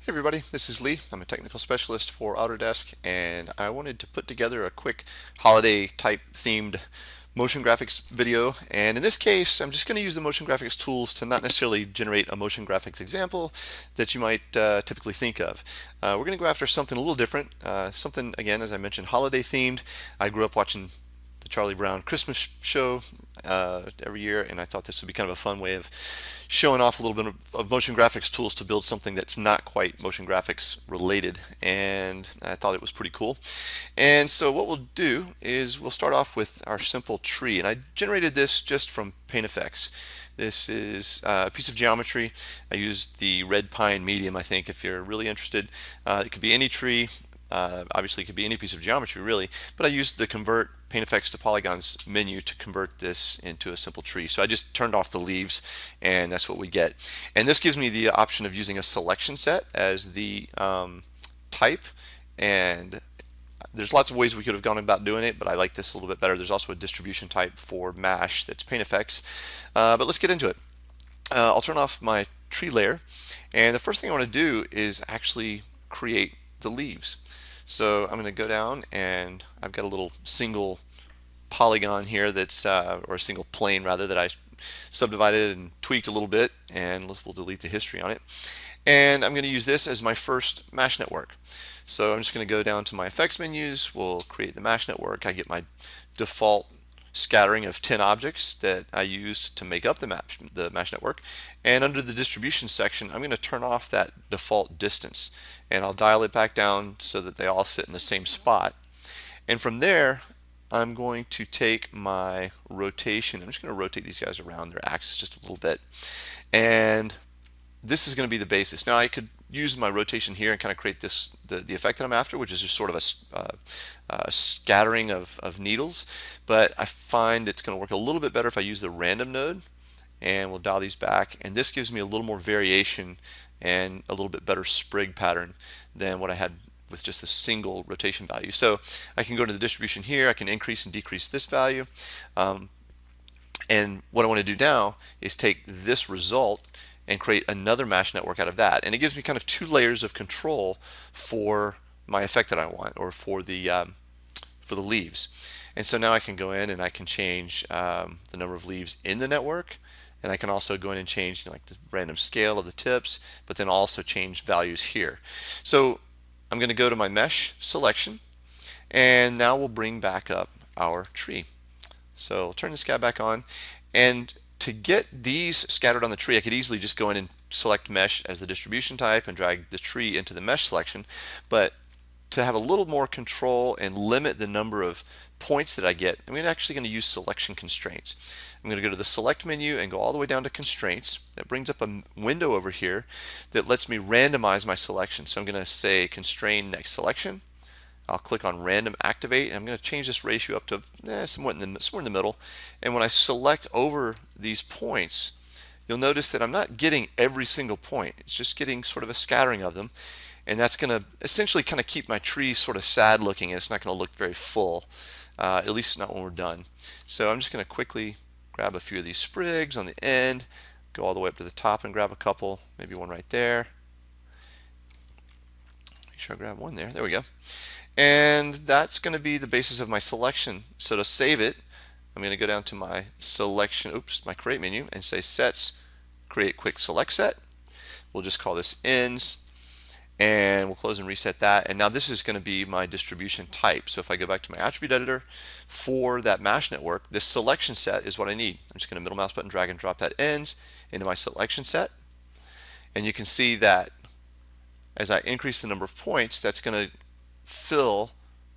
Hey everybody, this is Lee. I'm a technical specialist for Autodesk, and I wanted to put together a quick holiday type themed motion graphics video. And in this case, I'm just going to use the motion graphics tools to not necessarily generate a motion graphics example that you might typically think of. We're going to go after something a little different, something, again, as I mentioned, holiday themed. I grew up watching the Charlie Brown Christmas show every year, and I thought this would be kind of a fun way of showing off a little bit of motion graphics tools to build something that's not quite motion graphics related, and I thought it was pretty cool. And so what we'll do is we'll start off with our simple tree, and I generated this just from Paint Effects. This is a piece of geometry. I used the red pine medium, I think, if you're really interested. It could be any tree. Obviously, it could be any piece of geometry, really, but I used the Convert Paint Effects to Polygons menu to convert this into a simple tree. So I just turned off the leaves, and that's what we get. And this gives me the option of using a selection set as the type, and there's lots of ways we could have gone about doing it, but I like this a little bit better. There's also a distribution type for Mesh that's Paint Effects, but let's get into it. I'll turn off my tree layer, and the first thing I want to do is actually create the leaves. So I'm going to go down, and I've got a little single polygon here that's, or a single plane rather, that I subdivided and tweaked a little bit, and we'll delete the history on it. And I'm going to use this as my first mesh network. So I'm just going to go down to my effects menus, we'll create the mesh network. I get my default scattering of 10 objects that I used to make up the mesh network. And under the distribution section, I'm going to turn off that default distance, and I'll dial it back down so that they all sit in the same spot. And from there, I'm going to take my rotation. I'm just going to rotate these guys around their axis just a little bit. And this is going to be the basis. Now I could use my rotation here and kind of create this the effect that I'm after, which is just sort of a scattering of needles, but I find it's going to work a little bit better if I use the random node, and we'll dial these back, and this gives me a little more variation and a little bit better sprig pattern than what I had with just a single rotation value. So I can go to the distribution here, I can increase and decrease this value, and what I want to do now is take this result and create another mesh network out of that. And it gives me kind of two layers of control for my effect that I want, or for the leaves. And so now I can go in and I can change the number of leaves in the network, and I can also go in and change, like the random scale of the tips, but then also change values here. So I'm going to go to my mesh selection, and now we'll bring back up our tree. So I'll turn this guy back on, and to get these scattered on the tree, I could easily just go in and select mesh as the distribution type and drag the tree into the mesh selection. But to have a little more control and limit the number of points that I get, I'm actually going to use selection constraints. I'm going to go to the select menu and go all the way down to constraints. That brings up a window over here that lets me randomize my selection. So I'm going to say constrain next selection. I'll click on random activate, and I'm going to change this ratio up to somewhere in the middle. And when I select over these points, you'll notice that I'm not getting every single point. It's just getting sort of a scattering of them, and that's going to essentially kind of keep my tree sort of sad looking, and it's not going to look very full, at least not when we're done. So I'm just going to quickly grab a few of these sprigs on the end, go all the way up to the top and grab a couple, maybe one right there. Make sure I grab one there. There we go. And that's going to be the basis of my selection. So to save it, I'm going to go down to my selection, my create menu, and say sets, create quick select set. We'll just call this ends, and we'll close and reset that. And now this is going to be my distribution type. So if I go back to my attribute editor for that mesh network, this selection set is what I need. I'm just going to middle mouse button drag and drop that ends into my selection set. And you can see that as I increase the number of points, that's going to fill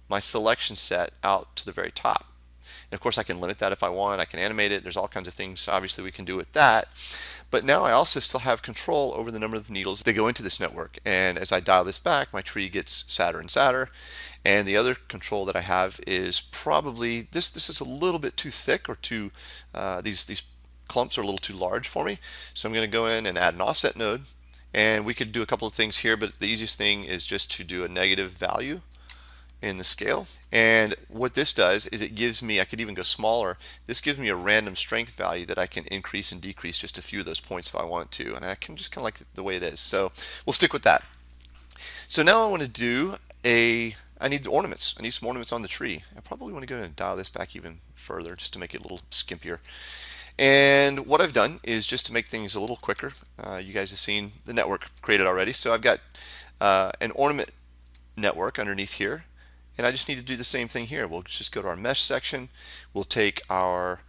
my selection set out to the very top. And of course I can limit that if I want, I can animate it, there's all kinds of things obviously we can do with that. But now I also still have control over the number of needles that go into this network, and as I dial this back, my tree gets sadder and sadder. And the other control that I have is probably this is a little bit too thick, or too these clumps are a little too large for me. So I'm going to go in and add an offset node. And we could do a couple of things here, but the easiest thing is just to do a negative value in the scale. And what this does is it gives me, I could even go smaller, this gives me a random strength value that I can increase and decrease just a few of those points if I want to. And I can just kind of like the way it is. So we'll stick with that. So now I want to do I need ornaments. I need some ornaments on the tree. I probably want to go and dial this back even further just to make it a little skimpier. And what I've done is just to make things a little quicker. You guys have seen the network created already. So I've got an ornament network underneath here. And I just need to do the same thing here. We'll just go to our mesh section. We'll take our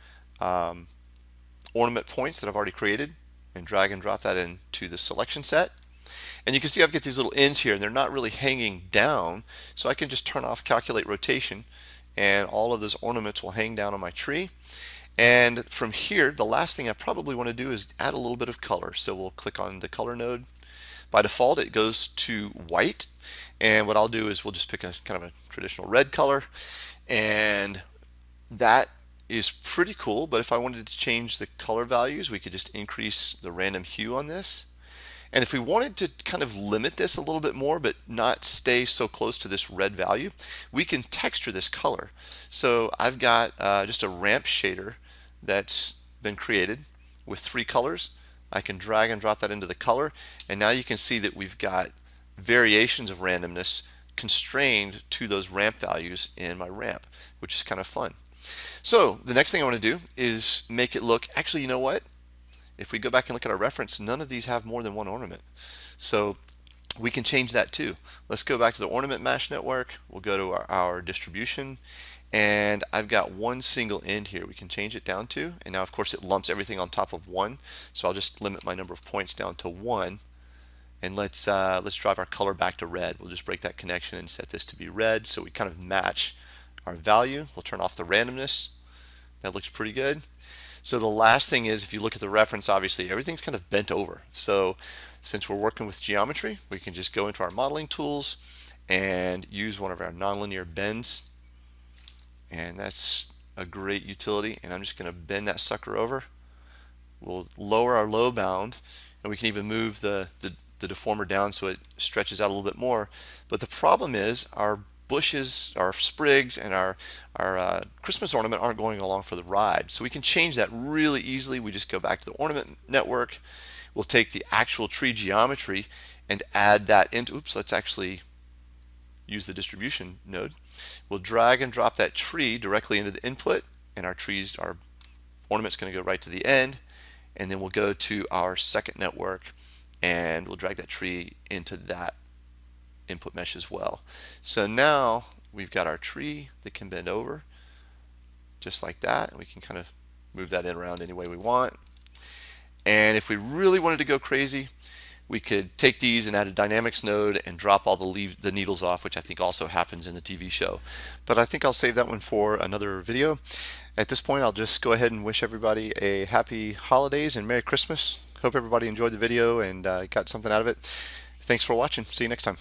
ornament points that I've already created and drag and drop that into the selection set. And you can see I've got these little ends here and they're not really hanging down, so I can just turn off calculate rotation and all of those ornaments will hang down on my tree. And from here, the last thing I probably want to do is add a little bit of color. So we'll click on the color node. By default it goes to white, and what I'll do is we'll just pick a kind of a traditional red color, and that is pretty cool. But if I wanted to change the color values, we could just increase the random hue on this. And if we wanted to kind of limit this a little bit more but not stay so close to this red value, we can texture this color. So I've got just a ramp shader that's been created with 3 colors. I can drag and drop that into the color, and now you can see that we've got variations of randomness constrained to those ramp values in my ramp, which is kind of fun. So the next thing I want to do is make it look, actually, you know what? If we go back and look at our reference, none of these have more than 1 ornament. So we can change that too. Let's go back to the ornament mesh network. We'll go to our distribution, and I've got 1 single end here we can change it down to, and now of course it lumps everything on top of 1, so I'll just limit my number of points down to 1, and let's drive our color back to red. We'll just break that connection and set this to be red so we kind of match our value. We'll turn off the randomness. That looks pretty good. So the last thing is, if you look at the reference, obviously everything's kind of bent over. So since we're working with geometry, we can just go into our modeling tools and use one of our nonlinear bends. And that's a great utility. And I'm just going to bend that sucker over. We'll lower our low bound, and we can even move the deformer down so it stretches out a little bit more. But the problem is our bushes, our sprigs, and our Christmas ornament aren't going along for the ride. So we can change that really easily. We just go back to the ornament network. We'll take the actual tree geometry and add that into, oops, let's actually use the distribution node. We'll drag and drop that tree directly into the input, and our ornament's going to go right to the end. And then we'll go to our second network and we'll drag that tree into that input mesh as well. So now we've got our tree that can bend over just like that, and we can kind of move that in around any way we want. And if we really wanted to go crazy, we could take these and add a dynamics node and drop all the needles off, which I think also happens in the TV show. But I think I'll save that one for another video. At this point, I'll just go ahead and wish everybody a happy holidays and Merry Christmas. Hope everybody enjoyed the video and got something out of it. Thanks for watching. See you next time.